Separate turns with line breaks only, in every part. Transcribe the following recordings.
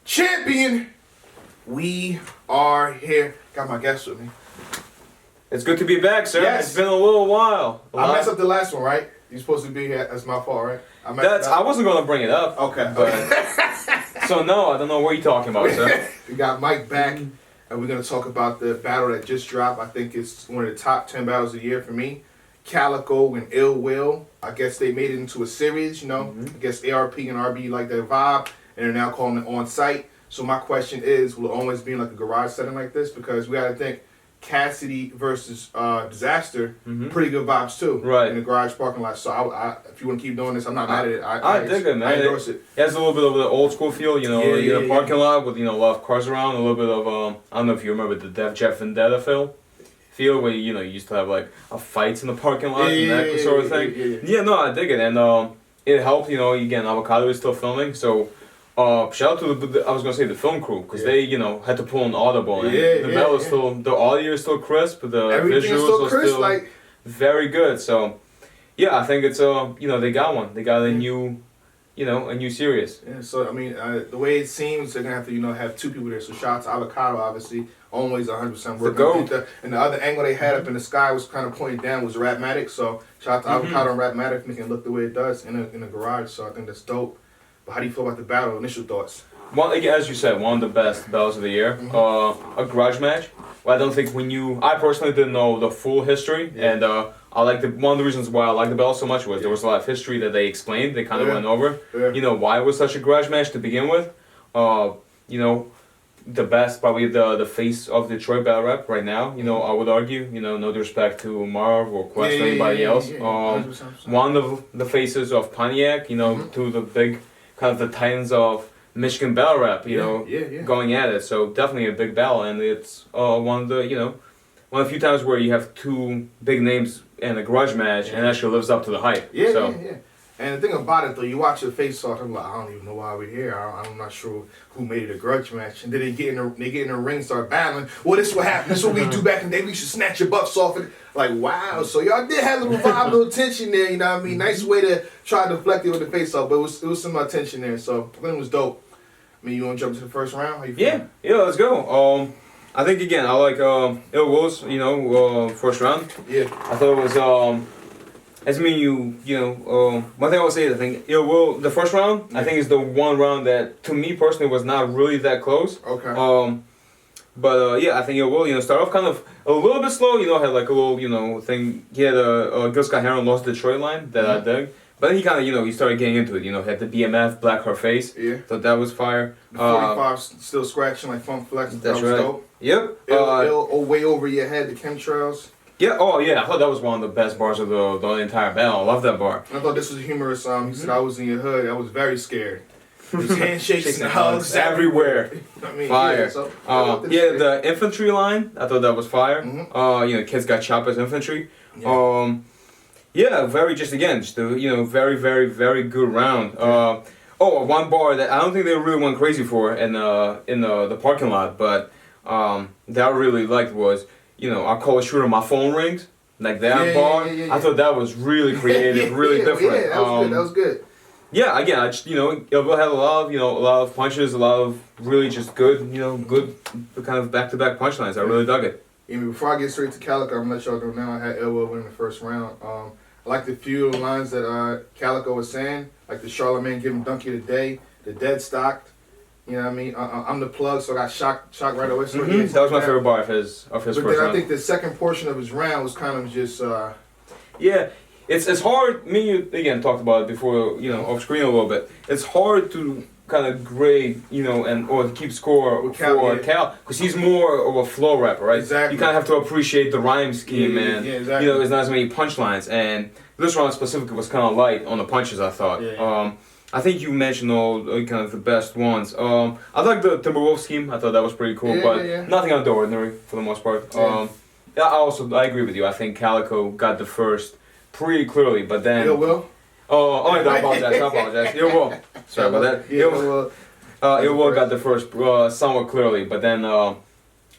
champion. We are here. Got my guest with me.
It's good to be back, sir.
Yes.
It's been a little while.
I messed up the last one, right? You're supposed to be here. That's my fault, right?
I wasn't going to bring it up.
Okay.
So, no, I don't know what you're talking about, sir.
We got Mike back, and we're going to talk about the battle that just dropped. I think it's one of the top 10 battles of the year for me. Calicoe and Ill Will. I guess they made it into a series, you know. I guess ARP and RB like that vibe, and they're now calling it on site. So my question is, will it always be in like a garage setting like this? Because we got to think Cassidy versus Disaster, pretty good vibes too,
right?
In the garage parking lot. So I if you want to keep doing this, I'm not mad at it.
I dig it, man.
I endorse it.
It has a little bit of the old school feel, you know, in a parking lot with, you know, a lot of cars around, a little bit of I don't know if you remember the Def Jeff Vendetta feel where, you know, you used to have like a fights in the parking lot and that sort of thing. Yeah, no, I dig it, and it helped, you know. Again, Avocado is still filming, so. Shout out to the film crew, because they, you know, had to pull an audible. And the battle is still, the audio is still crisp, the visuals are still like very good. So, yeah, I think it's you know, they got one. They got a new, you know, a new series.
Yeah. So I mean, the way it seems, they're gonna have to, you know, have two people there. So shout out to Avocado, obviously, always 100% working. And the other angle they had up in the sky was kind of pointed down was Rapmatic. So shout out to Avocado and Rapmatic making it look the way it does in a garage. So I think that's dope. How do you feel about the battle? Initial thoughts?
Well, as you said, one of the best battles of the year. A grudge match. Well, I don't think I personally didn't know the full history, and I like one of the reasons why I like the battle so much was there was a lot of history that they explained. They kind of went over. You know, why it was such a grudge match to begin with. You know, the best, probably the face of Detroit battle rap right now. You know, I would argue. You know, no disrespect to Marv or Quest or anybody else. 100%. One of the faces of Pontiac. You know, to the big. Kind of the titans of Michigan battle rap, you know, going at it. So definitely a big battle, and it's one of the few times where you have two big names in a grudge match, and it actually lives up to the hype.
And the thing about it, though, you watch the face off, I'm like, I don't even know why we're here. I'm not sure who made it a grudge match. And then they get in the ring, start battling. Well, this is what happened. This is what we do back in the day. We should snatch your buffs off. And like, wow. So y'all did have a little vibe, little tension there. You know what I mean? Nice way to try to deflect it with the face off, but it was some tension there. So I think it was dope. I mean, you want to jump to the first round? How you feeling?
Yeah, let's go. I think again, I like Ill Will's, you know, first round.
Yeah.
I thought it was as me, you know, one thing I would say is I think Ill Will, the first round, I think is the one round that, to me personally, was not really that close.
Okay.
But I think Ill Will, you know, start off kind of a little bit slow, you know, had like a little, you know, thing. He had a Gil Scott Heron lost Detroit line that I dug. But then he kind of, you know, he started getting into it, you know, had the BMF, Black Her Face. Yeah. Thought that was fire.
The 45 still scratching like Funk Flex.
That's
that was
right.
Dope.
Yep.
Way over your head, the chemtrails.
Yeah, I thought that was one of the best bars of the entire battle. I love that bar.
I thought this was humorous. He said, I was in your hood. I was very scared. There's handshakes and hugs everywhere.
I mean, fire. The infantry line, I thought that was fire. You know, kids got chopped as infantry. Very very, very, very good round. One bar that I don't think they really went crazy for in the parking lot, but that I really liked was, you know, I call a shooter, my phone rings, like that bar. I thought that was really creative, really different.
Yeah, that was good.
Yeah, again, I just, you know, Ill Will had a lot of punches, a lot of really just good kind of back-to-back punchlines. I really dug it.
Before I get straight to Calicoe, I'm gonna let y'all know now. I had Ill Will win the first round. I like the few lines that Calicoe was saying, like the Charlemagne giving Donkey the day, the dead stocked. You know what I mean? I'm the plug, so I got shocked right away. So
that was my favorite bar of his first round.
I think the second portion of his round was kind of just.
It's hard. Me and you again talked about it before, you know, off screen a little bit. It's hard to kind of grade, you know, or keep score with Cal, because he's more of a flow rapper, right?
Exactly.
You kind of have to appreciate the rhyme scheme,
exactly.
You know, there's not as many punchlines, and this round specifically was kind of light on the punches, I thought. I think you mentioned all kind of the best ones. I like the Timberwolf scheme. I thought that was pretty cool, nothing out of the ordinary for the most part. I agree with you. I think Calicoe got the first pretty clearly, but then.
Ill Will.
I apologize. Ill Will. Sorry about that. Ill Will got the first somewhat clearly, but then I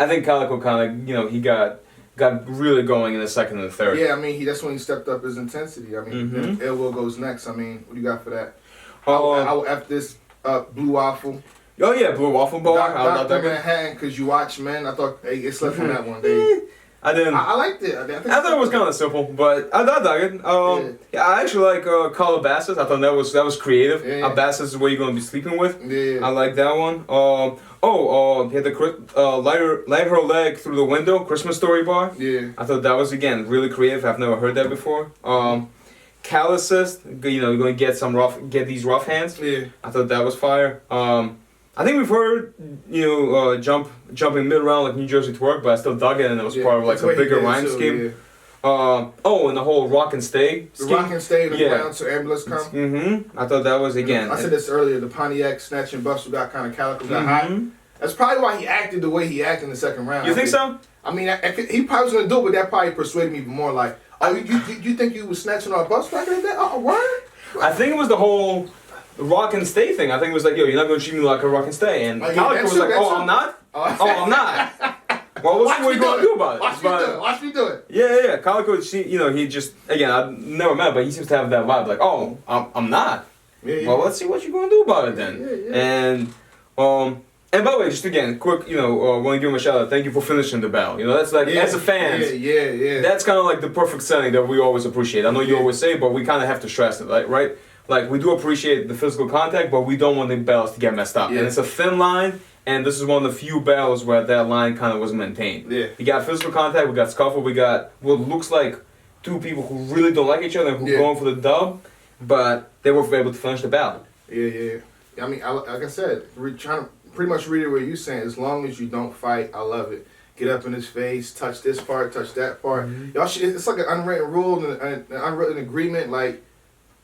think Calicoe kind of, you know, he got really going in the second and the third.
Yeah, I mean, that's when he stepped up his intensity. I mean, then if Ill Will goes next, I mean, what do you got for that? I will F this Blue Waffle.
Oh yeah, Blue Waffle Bar.
Dr. Manhattan, because you watch Men. I thought it slept on that one.
I didn't.
I liked it. I
thought it was kind of simple, but I dug it. Yeah, I actually like Calabasas. I thought that was creative.
Yeah.
Abasas is what you're gonna be sleeping with.
Yeah.
I like that one. He had the light her leg through the window. Christmas Story bar.
Yeah.
I thought that was again really creative. I've never heard that before. Calluses. You're gonna get these rough hands.
Yeah.
I thought that was fire. I think we've heard jumping mid round like New Jersey Twerk, but I still dug it, and it was part of like a bigger rhyme scheme.
Yeah.
And the whole rock and stay scheme.
The rock and stay in the ground so ambulance come.
Mm-hmm. I thought that was again.
I said this earlier. The Pontiac snatch and bust who got kind of Calicoe got hot. That's probably why he acted the way he acted in the second round.
You think so?
I mean, he probably was gonna do it, but that probably persuaded me even more. Like, oh, you think you was snatching our bus back in the day? Oh, word?
I think it was the whole rock and stay thing. I think it was like, yo, you're not gonna treat me like a rock and stay, and Calicoe was like, I'm not. I'm not. Well, what are you gonna do about it?
Watch me do it.
Yeah. Calicoe, he just again, I've never met, but he seems to have that vibe, like, oh, I'm not.
Yeah.
Well, let's see what you're gonna do about it then.
Yeah.
And by the way, just again, quick, want to give him a shout out. Thank you for finishing the battle. That's like as a fan.
Yeah.
That's kind of like the perfect setting that we always appreciate. I know you always say, but we kind of have to stress it, right? Like we do appreciate the physical contact, but we don't want the battles to get messed up.
Yeah.
And it's a thin line, and this is one of the few battles where that line kind of was maintained.
Yeah.
We got physical contact, we got scuffle, we got what looks like two people who really don't like each other and who are going for the dub, but they were able to finish the battle.
Yeah. I mean, like I said, we're trying to pretty much read it what you're saying. As long as you don't fight, I love it. Get up in his face, touch this part, touch that part. Y'all should, it's like an unwritten rule and an unwritten agreement. Like,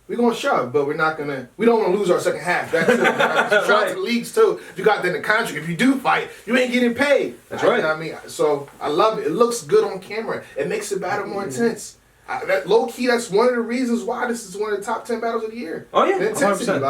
we're going to shove, but we don't want to lose our second half. That's it. Shout out to the leagues, too. You got that in the contract. If you do fight, you ain't getting paid.
That's right.
I mean, so I love it. It looks good on camera. It makes the battle more intense. Low key, that's one of the reasons why this is one of the top 10 battles of the year.
Oh, yeah.
The intensity.
100%.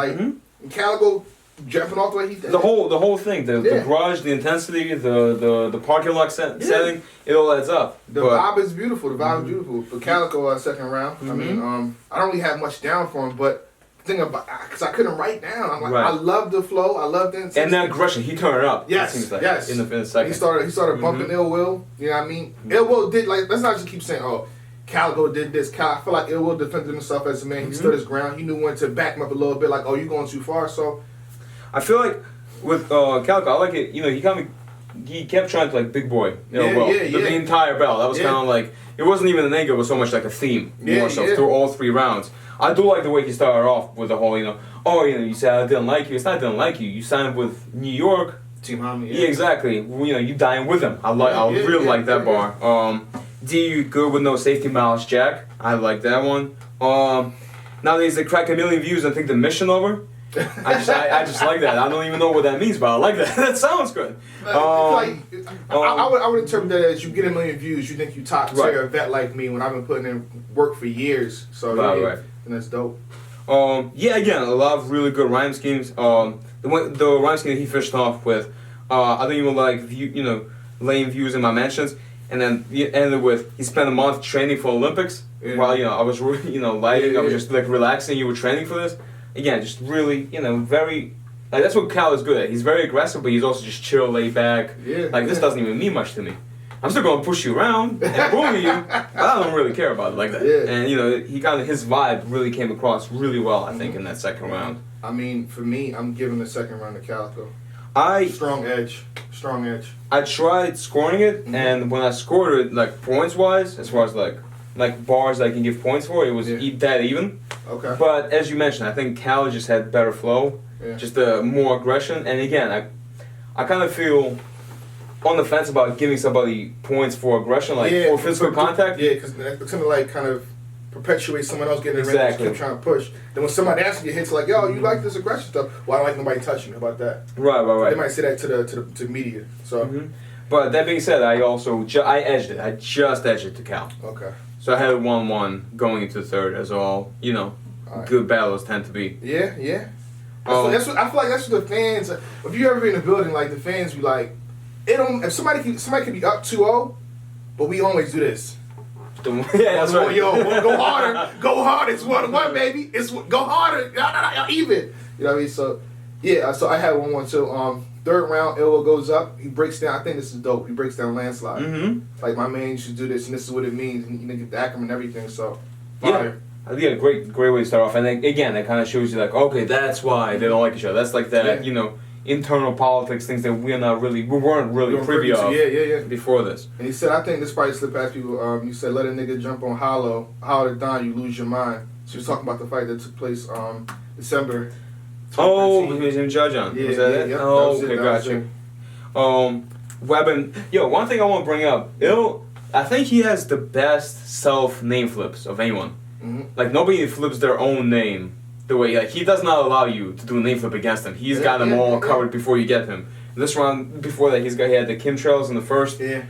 Like, Calicoe jumping off the way he did.
The whole thing, the garage, the intensity, the parking lot setting, it all adds up.
The vibe is beautiful. The vibe is beautiful. For Calicoe, second round. I mean, I don't really have much down for him, but thing about because I couldn't write down. I'm like, I love the flow. I love the intensity.
And the aggression, he turned it up.
Yes,
it seems like,
yes.
In the second,
he started bumping Ill Will. You know what I mean? Ill Will did let's not just keep saying, oh, Calicoe did this. I feel like Ill Will defended himself as a man. He stood his ground. He knew when to back him up a little bit. Like, oh, you going too far. So
I feel like with Calicoe, I like it. He kept trying to like big boy. The entire battle. That was kind of like it wasn't even an angle. It was so much like a theme more so through all 3 rounds. I do like the way he started off with the whole you said I didn't like you. It's not I didn't like you. You signed with New York.
Team Homie.
Yeah, exactly. You dying with him. I really like that bar. D, you good with no safety miles, Jack. I like that one. Nowadays they crack 1 million views and think the mission over. I just like that. I don't even know what that means, but I like that. That sounds good.
I would interpret that as you get 1 million views, you think you top tier a vet like me when I've been putting in work for years. So and that's dope.
Again, a lot of really good rhyme schemes. The rhyme scheme that he fished off with, I don't even like laying views in my mentions, and then he ended with he spent a month training for Olympics. While I was lighting, I was just like relaxing. You were training for this. Again, just really, very. Like that's what Cal is good at. He's very aggressive, but he's also just chill, laid back. This doesn't even mean much to me. I'm still gonna push you around and bully you, but I don't really care about it like that. And he his vibe really came across really well, I think, in that second round.
I mean, for me, I'm giving the second round to Calicoe. Strong edge.
I tried scoring it, and when I scored it, like points wise, as far as like bars that I can give points for, it was dead even.
Okay.
But as you mentioned, I think Cal just had better flow, just more aggression, and again, I kind of feel on the fence about giving somebody points for aggression, for physical contact.
Yeah, because it's gonna kind of perpetuate someone else getting in the ring, keep trying to push. Then when somebody asks you, hits like, yo, you like this aggression stuff? Well, I don't like nobody touching you. How about that?
Right.
They might say that to media. So.
But that being said, I also I edged it. I just edged it to Cal.
Okay.
So I had a 1-1 going into the third, as all good battles tend to be.
Yeah. That's what I feel like. That's what the fans. If you ever be in a building, like the fans be like, it don't. If somebody can be up 2-0, but we always do this.
That's right.
Yo, go harder. Go harder. It's 1-1, baby. It's go harder. Y'all even. You know what I mean? So Yeah, so I had one too. Third round, Ilwo goes up. He breaks down. I think this is dope. He breaks down landslide. Like my man used to do this, and this is what it means. And you know, get the acronym and everything. So fire.
Yeah, great way to start off. And then, again, that kind of shows you like, okay, that's why they don't like each other. That's like that, internal politics, things that we weren't really privy of before this.
And he said, I think this probably slipped past people. You said, let a nigga jump on Hollow to Don, you lose your mind. So he was talking about the fight that took place December.
Oh, he was in Judge on.
Yeah,
was that it?
Yep,
Oh, okay, gotcha. Weapon. Yo, one thing I want to bring up. I think he has the best self name flips of anyone. Like nobody flips their own name the way like he does not allow you to do a name flip against him. He's got them all covered before you get him. This round before that he had the chemtrails in the first.
Yeah.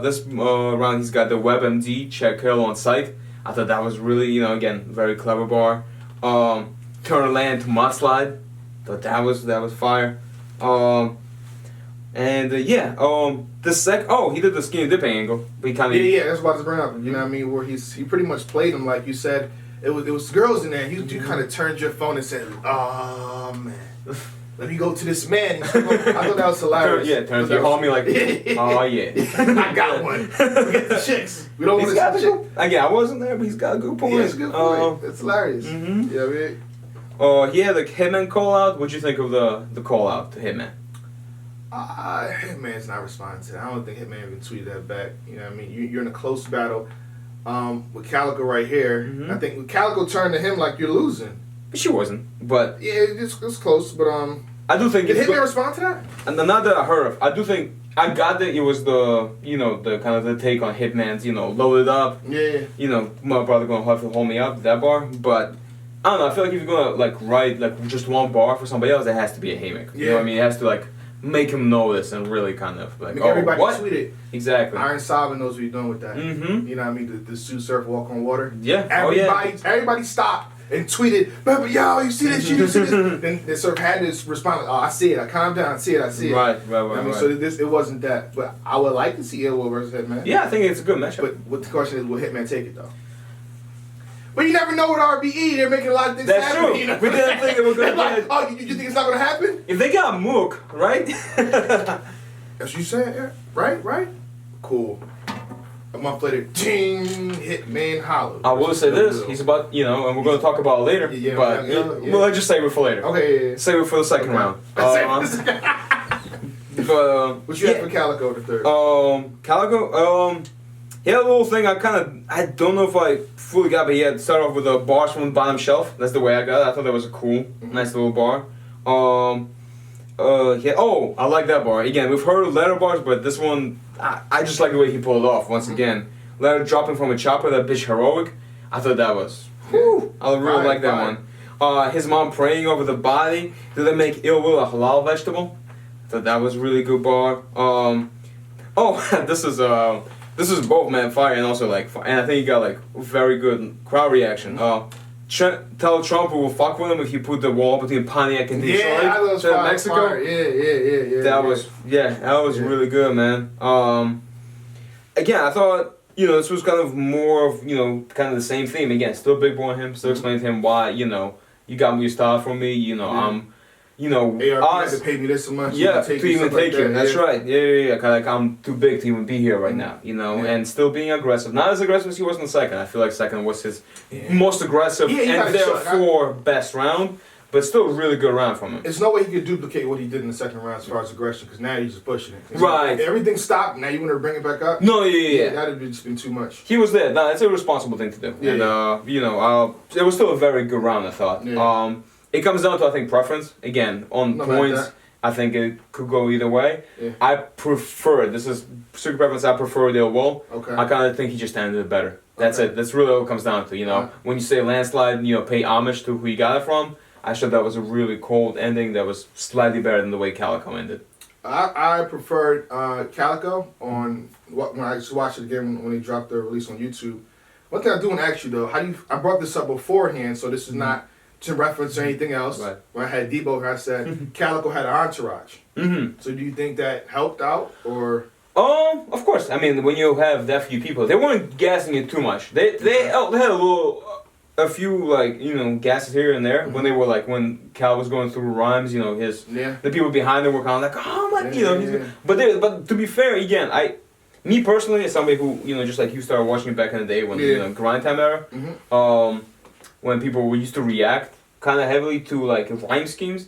This round he's got the WebMD check kill on sight. I thought that was really again very clever bar. Turn land to mudslide. Thought that was fire. The he did the skinny dipping angle. But he kind of
that's what I was about to bring up. You know what I mean? Where he pretty much played him like you said. It was girls in there. You kind of turned your phone and said, "Oh man, let me go to this man." I thought that was hilarious.
Turns you call me like, "Oh yeah,
I got one." Forget the chicks. We don't want to see chicks.
Again, I wasn't there, but he's got a good point.
Yeah, it's a good point. It's hilarious. Yeah, man.
He had the Hitman call out. What'd you think of the call out to Hitman?
Hitman's not responding to that. I don't think Hitman even tweeted that back. You know what I mean? You're in a close battle with Calicoe right here. I think Calicoe turned to him like you're losing.
But she wasn't. But
yeah, it's close. But
I do think
did Hitman respond to that?
And not that I heard of. I do think I got that it was the the kind of the take on Hitman's loaded up.
Yeah.
My brother gonna have to hold me up that bar, but. I don't know. I feel like if you're gonna write just one bar for somebody else, it has to be a haymaker. You know what I mean? It has to make him notice and really kind of
everybody
what?
tweeted.
Exactly.
Iron Solomon knows what you're doing with that. You know what I mean? The Sue Surf walk on water.
Yeah.
Everybody stopped and tweeted, "But yo, you see this? You see this?" Then the Surf had this response. "Oh, I see it. I calm down. I see it.
Right.
I mean, so it wasn't that. But I would like to see Ilwo versus Hitman.
Yeah, I think it's a good matchup.
But what the question is, will Hitman take it though? But you never know with RBE, they're making a lot of things
That's
happen.
True. We didn't think it was going to
be. Oh, you think it's not going to happen?
If they got Mook, right?
That's what you saying, yeah. Right? Cool. A month later, ting, Hitman Hollow.
I will say this, he's about, and we're going to talk about it later, but let's just save it for later.
Okay, yeah.
Save it for the second round.
What you had for Calicoe the third?
Calicoe, he had a little thing I don't know if I fully got, but he had started off with a bars from the bottom shelf. That's the way I got it. I thought that was a cool, nice little bar. I like that bar. Again, we've heard of letter bars, but this one, I just like the way he pulled it off once again. Letter dropping from a chopper, that bitch heroic. I thought that was, I really like that one. His mom praying over the body. Did they make Ill Will a halal vegetable? I thought that was a really good bar. This is both man fire and also and I think he got very good crowd reaction. Tell Trump we will fuck with him if he put the wall between Pontiac and Detroit to Mexico.
Fire. Yeah.
That was really good, man. Again, I thought this was kind of more of kind of the same theme. Again, still big boy him, still explaining to him why you got your style from me. I'm.
ARP had to pay me this much.
Yeah, to even take you. That's right. Yeah. Kind of I'm too big to even be here right now. And still being aggressive. Not as aggressive as he was in the second. I feel like second was his most aggressive and therefore best round. But still a really good round from him.
There's no way he could duplicate what he did in the second round as far as aggression, because now he's just pushing it.
Right.
Everything stopped, now you want to bring it back up?
No, yeah.
That would just been too much.
He was there. No, it's a responsible thing to do.
Yeah.
And, it was still a very good round, I thought.
Yeah.
It comes down to, I think, preference. Again, on points, I think it could go either way.
Yeah.
I prefer, this is strict preference, I prefer the Will.
Okay.
I kind of think he just handled it better. That's it. That's really what it comes down to, When you say landslide, pay homage to who you got it from, I thought that was a really cold ending that was slightly better than the way Calicoe ended.
I preferred Calicoe when I just watched it again when they dropped the release on YouTube. One thing I do want to ask you, though, I brought this up beforehand, so this is not to reference anything else.
Right.
When I had Debo here, I said Calicoe had an entourage. So do you think that helped out, or?
Of course. I mean, when you have that few people, they weren't gassing it too much. They had a little a few like gasses here and there when they were like when Cal was going through rhymes. The people behind him were kind of like, oh my, But to be fair, again, me personally, as somebody who just like you started watching it back in the day when grind time era, when people were used to react kind of heavily to like rhyme schemes.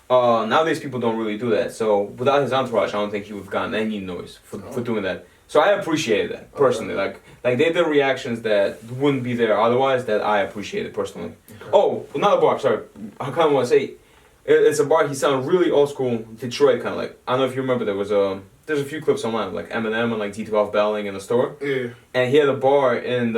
Nowadays people don't really do that. So without his entourage, I don't think he would have gotten any noise for doing that. So I appreciated that personally. Like they did reactions that wouldn't be there otherwise. That I appreciated personally. Okay. Oh, another bar. Sorry, I kind of want to say, it's a bar. He sounded really old school Detroit kind of like. I don't know if you remember. There's a few clips online like Eminem and like D12 battling in the store. Yeah. And he had a bar in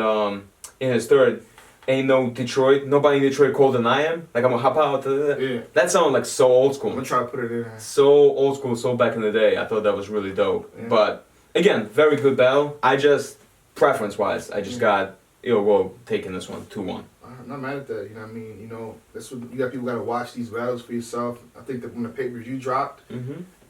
his third. Ain't no Detroit. Nobody in Detroit colder than I am. Like I'm gonna hop out to that. Yeah. That sounded like so old school.
I'm gonna try to put it in.
So old school, so back in the day. I thought that was really dope. Yeah. But again, very good battle. I just preference-wise, I just got Ill Will taking this one 2-1.
I'm not mad at that. You know what I mean? That's what you got. People gotta watch these battles for yourself. I think that when the pay-per-view dropped,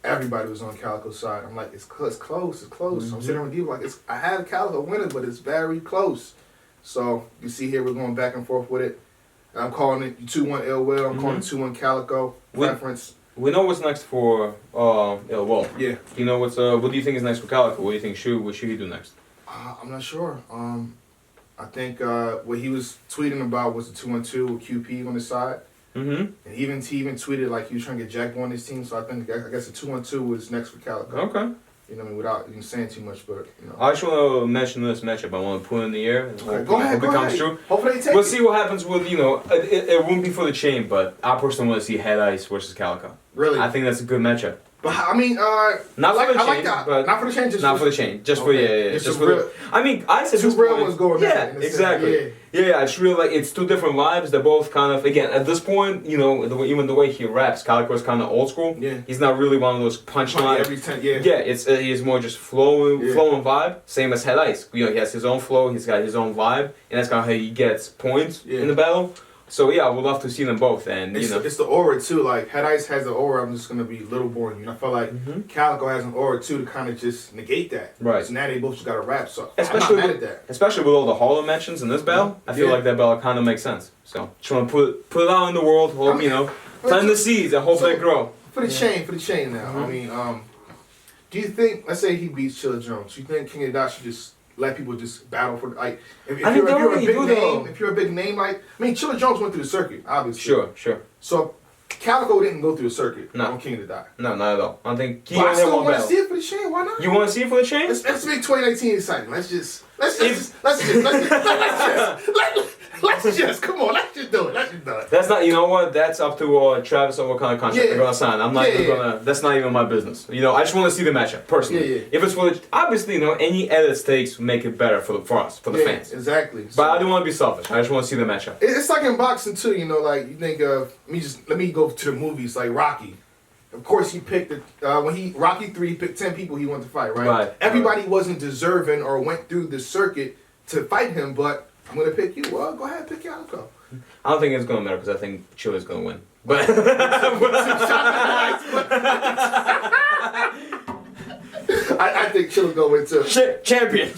everybody was on Calicoe's side. I'm like, it's close. I'm sitting with people like, I have Calicoe winning, but it's very close. So you see here, we're going back and forth with it. And I'm calling it 2-1 Ill Will. I'm calling it 2-1 Calicoe. Preference.
We know what's next for Ill Will.
Yeah.
Do you know what do you think is next for Calicoe? What do you think what should he do next?
I'm not sure. I think what he was tweeting about was the 2-1-2 with QP on his side. And he even tweeted like he was trying to get Jack on his team. So I guess the 2-1-2 was next for Calicoe.
Okay.
You know what I mean? Without even saying too much, but
I just want to mention this matchup. I want to put it in the air. And
go ahead.
True.
Hopefully they take
We'll see what happens with it won't be for the chain, but I personally want to see Head Ice versus Calicoe.
Really?
I think that's a good matchup.
But I mean,
not for the chain,
but not for the chain,
not for the chain, just for just for the. I mean, I said
two real ones going.
Yeah, exactly. Yeah, it's really like it's two different vibes. They're both kind of at this point, even the way he raps, Calicoe is kind of old school. Yeah, he's not really one of those punchline.
Every time, yeah.
Yeah, he's more just flowing vibe. Same as Head Ice. He has his own flow. He's got his own vibe, and that's kind of how he gets points in the battle. So yeah, I would love to see them both, and
it's the aura too. Like Head Ice has the aura. I'm just gonna be a little boring. I feel like Calicoe has an aura too to kind of just negate that. Right. So now they both just got to rap. So I'm not mad at that.
Especially with all the Hollow mentions in this battle, I feel like that battle kind of makes sense. So just want to put it out in the world. Hope plant the seeds and hope they grow.
For the chain now. I mean, do you think? Let's say he beats Chilla Jones. Do you think King of the Dot should just let people just battle for like if you're a big name like Chilla Jones went through the circuit obviously.
Sure.
So Calicoe didn't go through the circuit on King of the Dot.
No, not at all. I don't think.
But I still want to see it for the chain. Why not?
You want to see it for the chain?
Let's make 2019 exciting. Let's just come on. Let's just do it.
That's not. You know what? That's up to Travis on what kind of contract they're gonna sign. I'm not even gonna. That's not even my business. I just want to see the matchup personally. Yeah. If it's for obviously, any edits takes make it better for us, for the fans.
Exactly.
But I don't want to be selfish. I just want to see the matchup.
It's like in boxing too. Like you think of let me go to the movies like Rocky. Of course, he picked Rocky 3 picked 10 people he wanted to fight. Right. Everybody wasn't deserving or went through the circuit to fight him, but I'm gonna pick you. Well, go ahead, pick Calicoe.
I don't think it's gonna matter because I think Chilla's gonna win. But
I think Chilla's gonna win too.
Champion.